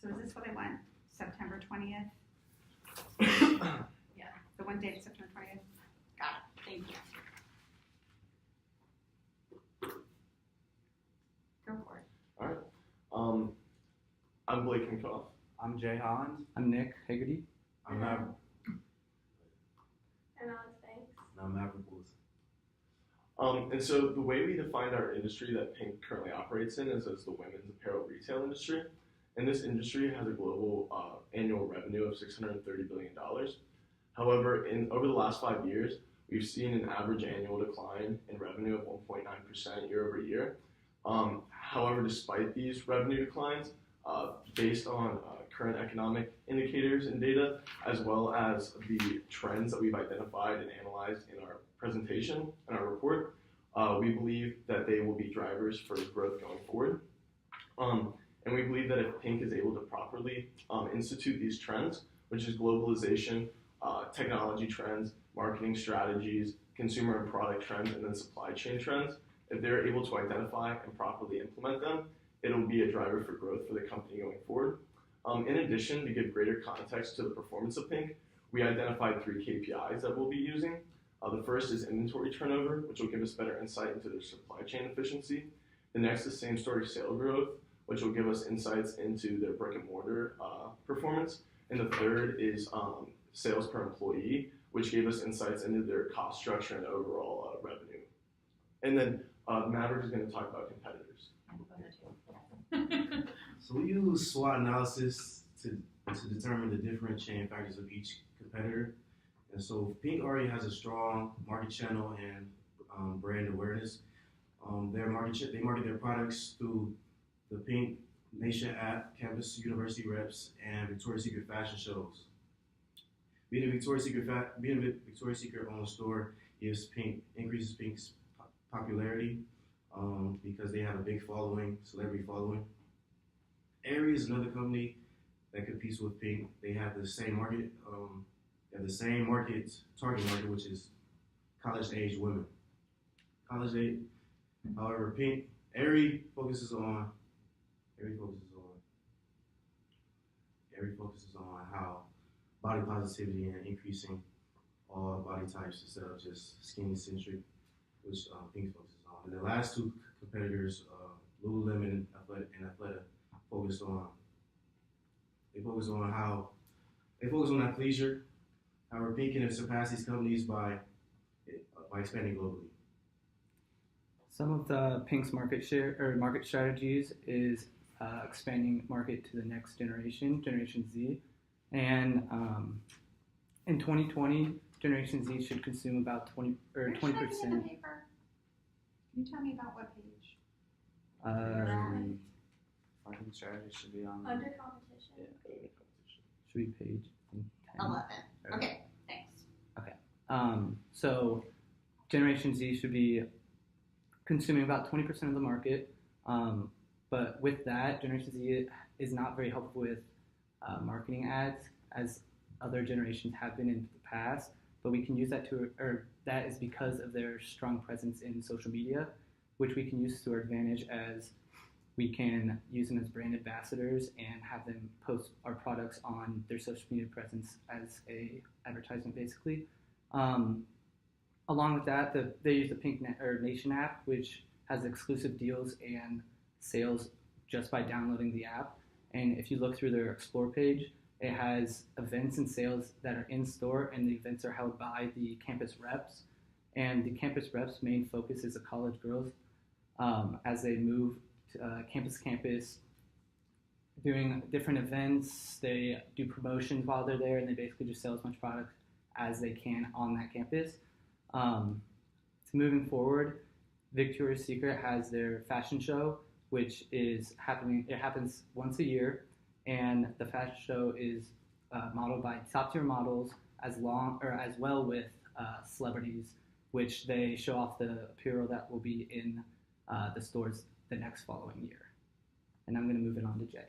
So is this what I want? September 20th? Yeah. The one date, September 20th? Got it. Thank you. Go for it. All right. I'm Blake Minkoff. I'm Jay Holland. I'm Nick Haggerty. I'm Maverick. And Alex Banks. And I'm Maverick Woods. And so the way we define our industry that Pink currently operates in is as the women's apparel retail industry. And this industry has a global annual revenue of $630 billion. However, over the last 5 years, we've seen an average annual decline in revenue of 1.9% year over year. However, despite these revenue declines, based on current economic indicators and data, as well as the trends that we've identified and analyzed in our presentation and our report, we believe that they will be drivers for growth going forward. And we believe that if Pink is able to properly institute these trends, which is globalization, technology trends, marketing strategies, consumer and product trends, and then supply chain trends, if they're able to identify and properly implement them, it'll be a driver for growth for the company going forward. In addition, to give greater context to the performance of Pink, we identified 3 KPIs that we'll be using. The first is inventory turnover, which will give us better insight into their supply chain efficiency. The next is same-store sales growth, which will give us insights into their brick and mortar performance. And the third is sales per employee, which gave us insights into their cost structure and overall revenue. And then Maverick is going to talk about competitors. So we use SWOT analysis to determine the differentiating factors of each competitor. And so Pink already has a strong market channel and brand awareness. They market their products through the Pink Nation app, campus university reps, and Victoria's Secret fashion shows. Being a Victoria's Secret owned store increases Pink's popularity because they have a big following, celebrity following. Aerie is another company that competes with Pink. They have the same market, target market, which is college-age women. However, Aerie focuses on how body positivity and increasing all body types instead of just skinny-centric, which Pink focuses on. And the last 2 competitors, Lululemon and Athleta, focus on athleisure. However, Pink can surpass these companies by expanding globally. Some of the Pink's market strategies is expanding market to the next generation, Generation Z. And in 2020, Generation Z should consume about 20%. Where should I be in the paper? Can you tell me about what page? Marketing strategy should be on Under competition. Should be page 10. 11. Okay, thanks. So Generation Z should be consuming about 20% of the market. But with that, Generation Z is not very helpful with marketing ads as other generations have been in the past. But we can use that that is because of their strong presence in social media, which we can use to our advantage as we can use them as brand ambassadors and have them post our products on their social media presence as a advertisement, basically. Along with that, they use the Pink Nation app, which has exclusive deals and sales just by downloading the app. And if you look through their Explore page, it has events and sales that are in store, and the events are held by the campus reps. And the campus reps' main focus is the college girls as they move to campus, doing different events. They do promotions while they're there, and they basically just sell as much product as they can on that campus. Moving forward, Victoria's Secret has their fashion show, which is happening. It happens once a year, and the fashion show is modeled by top-tier models as well with celebrities, which they show off the apparel that will be in the stores the next following year. And I'm going to move it on to Jay.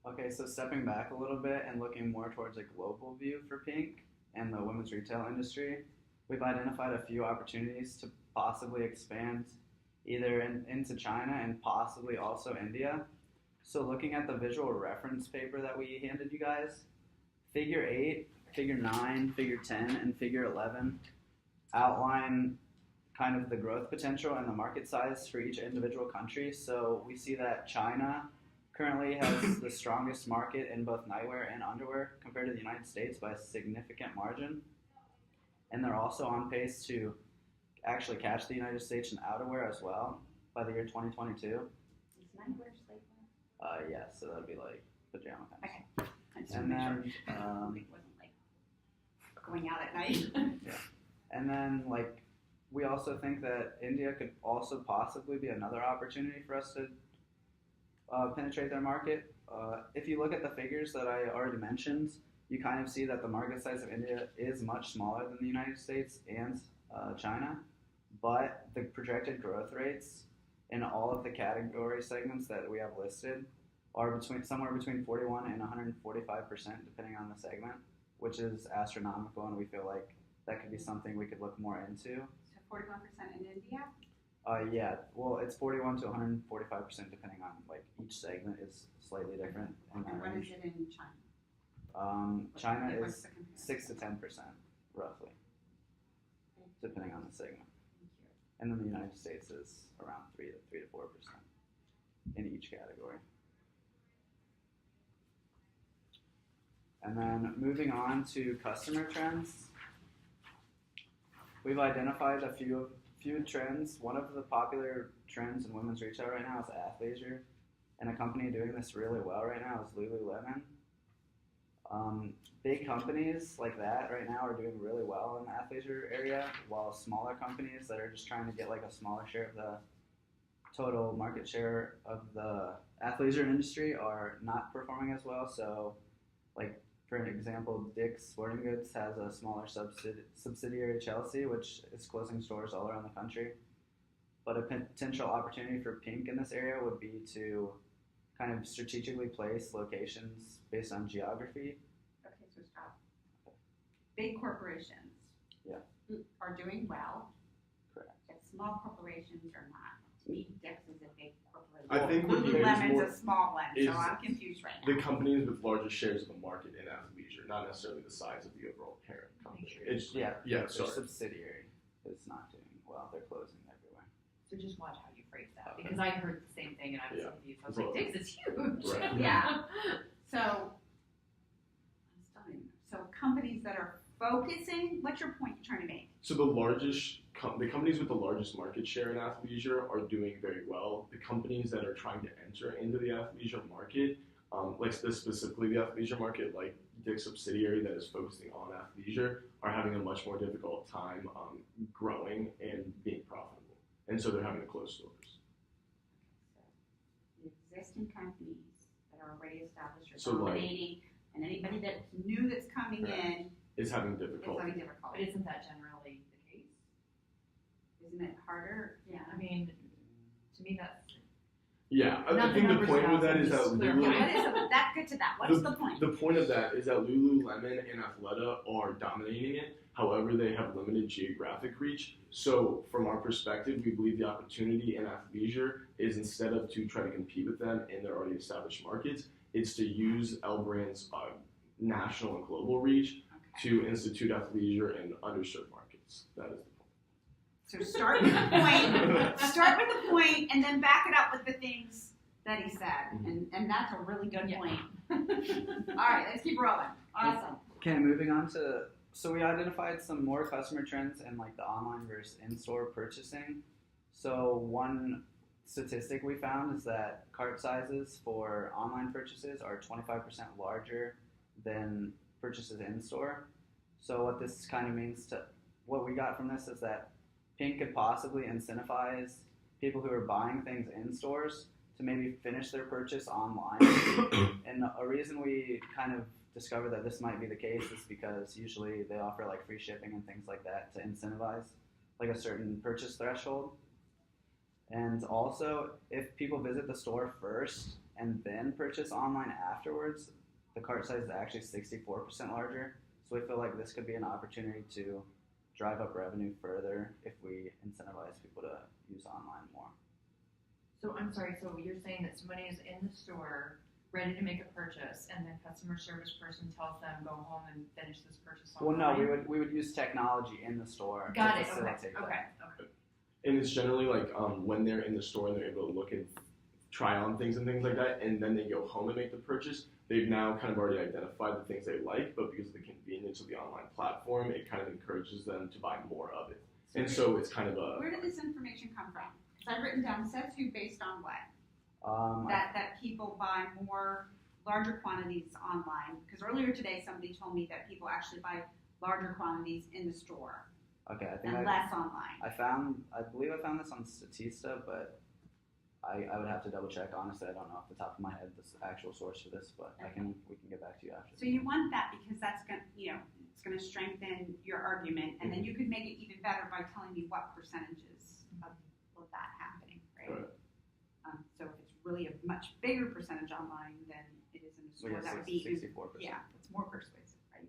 Okay, so stepping back a little bit and looking more towards a global view for Pink and the women's retail industry, we've identified a few opportunities to possibly expand either into China and possibly also India. So looking at the visual reference paper that we handed you guys, Figure 8, Figure 9, Figure 10, and Figure 11 outline kind of the growth potential and the market size for each individual country. So we see that China currently has the strongest market in both nightwear and underwear compared to the United States by a significant margin. And they're also on pace to actually catch the United States in outerwear as well by the year 2022. Is nightwear slave wear? Yeah, so that'd be like pajama pants. Okay. I just And want to make then, sure it wasn't like going out at night. and then like we also think that India could also possibly be another opportunity for us to penetrate their market. If you look at the figures that I already mentioned, you kind of see that the market size of India is much smaller than the United States and China, but the projected growth rates in all of the category segments that we have listed are somewhere between 41 and 145% depending on the segment, which is astronomical, and we feel like that could be something we could look more into. So 41% in India? Yeah, well, it's 41 to 145% depending on like each segment is slightly different. And what is it in China? China What's is the comparison? 6 to 10% roughly, depending on the segment, Thank you. and then the United States is around 3 to 4% in each category. And then moving on to customer trends, we've identified a few trends. One of the popular trends in women's retail right now is athleisure, and a company doing this really well right now is Lululemon. Big companies like that right now are doing really well in the athleisure area, while smaller companies that are just trying to get like a smaller share of the total market share of the athleisure industry are not performing as well. So, like for an example, Dick's Sporting Goods has a smaller subsidiary, Chelsea, which is closing stores all around the country. But a potential opportunity for Pink in this area would be to kind of strategically place locations based on geography. Okay, so stop. Big corporations are doing well. Correct. But small corporations are not. To me, Dick's is a big corporation. I think what he means Lululemon's more a small one, is so I'm confused right now. the companies with largest shares of the market in athleisure, not necessarily the size of the overall parent company. It's Yeah, yeah. their Sorry. subsidiary is not doing well. They're closing everywhere. So just watch how you phrase that, Okay. because I heard the same thing and I was Yeah. confused. I was Well, like, Dick's is huge. Right. Yeah. So, so companies that are focusing, what's your point you're trying to make? So the companies with the largest market share in athleisure are doing very well. The companies that are trying to enter into the athleisure market, specifically the athleisure market, like Dick's subsidiary that is focusing on athleisure, are having a much more difficult time growing and being profitable. And so they're having to close stores. So the existing companies that are already established are So, like- dominating, and anybody that's new that's coming Correct. in Is having is difficulty. having But difficulty. isn't that generally the case? Isn't it harder? Yeah, I mean, to me that's Yeah, I Not the think the numbers point with themselves, that is that just Yeah, Lululemon. what is that? Get to that. What's the point? The point of that is that Lululemon and Athleta are dominating it. However, they have limited geographic reach. So, from our perspective, we believe the opportunity in athleisure is instead of to try to compete with them in their already established markets, it's to use L Brand's national and global reach Okay. to institute athleisure in underserved markets. That is the point. So start with the point. Start with the point, and then back it up with the things that he said, and that's a really good Yeah. point. All right, let's keep rolling. Awesome. Okay, moving on to, so we identified some more customer trends in like the online versus in-store purchasing. So one statistic we found is that cart sizes for online purchases are 25% larger than purchases in-store. So what this kind of means what we got from this is that Pink could possibly incentivize people who are buying things in stores to maybe finish their purchase online. And a reason we kind of discovered that this might be the case is because usually they offer like free shipping and things like that to incentivize like a certain purchase threshold. And also, if people visit the store first and then purchase online afterwards, the cart size is actually 64% larger. So we feel like this could be an opportunity to drive up revenue further if we incentivize people to use online more. So I'm sorry, so you're saying that somebody is in the store, ready to make a purchase, and the customer service person tells them, go home and finish this purchase Well, online? no, we would use technology in the store Got to it, okay, facilitate that. okay. And it's generally like when they're in the store and they're able to look and try on things and things like that, and then they go home and make the purchase. They've now kind of already identified the things they like, but because of the convenience of the online platform, it kind of encourages them to buy more of it. And so it's kind of a Where did this information come from? Because I've written down says who based on what? Um, That people buy more larger quantities online. Because earlier today somebody told me that people actually buy larger quantities in the store okay, I think and less online. I believe I found this on Statista, but I would have to double check. Honestly, I don't know off the top of my head the actual source for this, but we can get back to you after. So you want that because that's going it's going to strengthen your argument, and then you could make it even better by telling me what percentages of that happening, right? Right. So if it's really a much bigger percentage online than it is in the store, that would be 64%. yeah, it's more persuasive, right?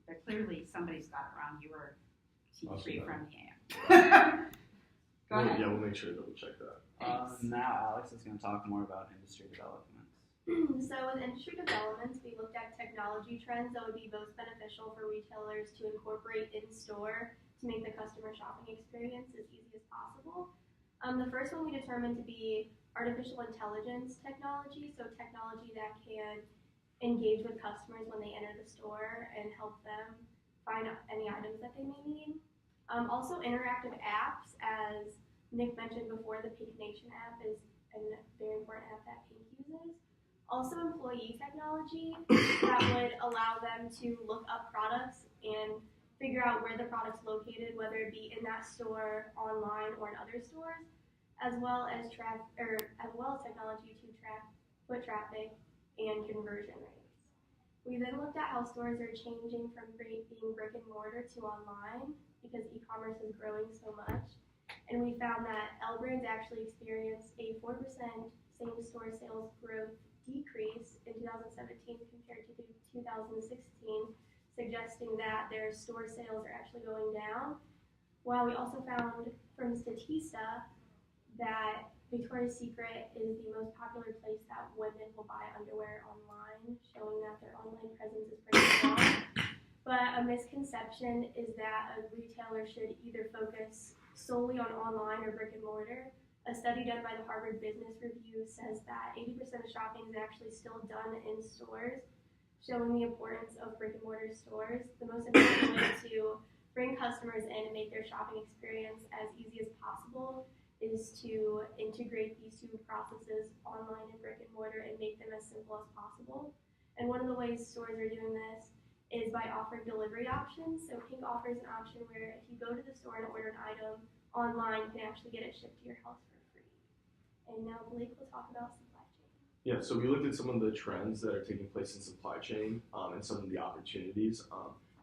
But clearly somebody's got it wrong. You were T3 from the AM. Go ahead. Yeah, we'll make sure to double check that. Thanks. Now Alex is going to talk more about industry developments. So with industry developments, we looked at technology trends that would be most beneficial for retailers to incorporate in-store to make the customer shopping experience as easy as possible. The first one we determined to be artificial intelligence technology, so technology that can engage with customers when they enter the store and help them find any items that they may need. Also interactive apps, as Nick mentioned before, the Pink Nation app is a very important app that Pink uses. Also employee technology that would allow them to look up products and figure out where the product's located, whether it be in that store, online, or in other stores, as well as technology to track foot traffic and conversion rates. We then looked at how stores are changing from being brick and mortar to online because e-commerce is growing so much. And we found that L Brands actually experienced a 4% same-store sales growth decrease in 2017 compared to 2016, suggesting that their store sales are actually going down. While we also found from Statista that Victoria's Secret is the most popular place that women will buy underwear online, showing that their online presence is pretty strong. But a misconception is that a retailer should either focus solely on online or brick and mortar. A study done by the Harvard Business Review says that 80% of shopping is actually still done in stores, showing the importance of brick and mortar stores. The most important way to bring customers in and make their shopping experience as easy as possible is to integrate these two processes, online and brick and mortar, and make them as simple as possible. And one of the ways stores are doing this is by offering delivery options. So Pink offers an option where if you go to the store and order an item online, you can actually get it shipped to your house for free. And now Blake will talk about supply chain. Yeah, so we looked at some of the trends that are taking place in supply chain and some of the opportunities.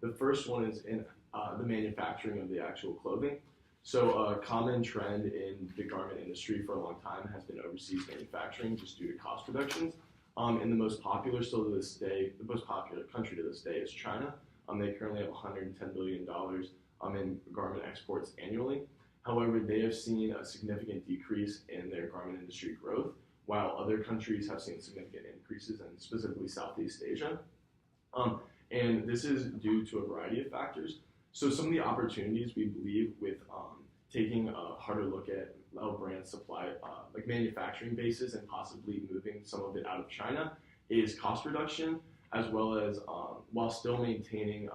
The first one is in the manufacturing of the actual clothing. So a common trend in the garment industry for a long time has been overseas manufacturing just due to cost reductions. And the most popular still to this day, the most popular country to this day is China. They currently have $110 billion in garment exports annually. However, they have seen a significant decrease in their garment industry growth, while other countries have seen significant increases, and specifically Southeast Asia. And this is due to a variety of factors. So some of the opportunities we believe with taking a harder look at L Brand supply, like manufacturing bases and possibly moving some of it out of China is cost reduction, as well as while still maintaining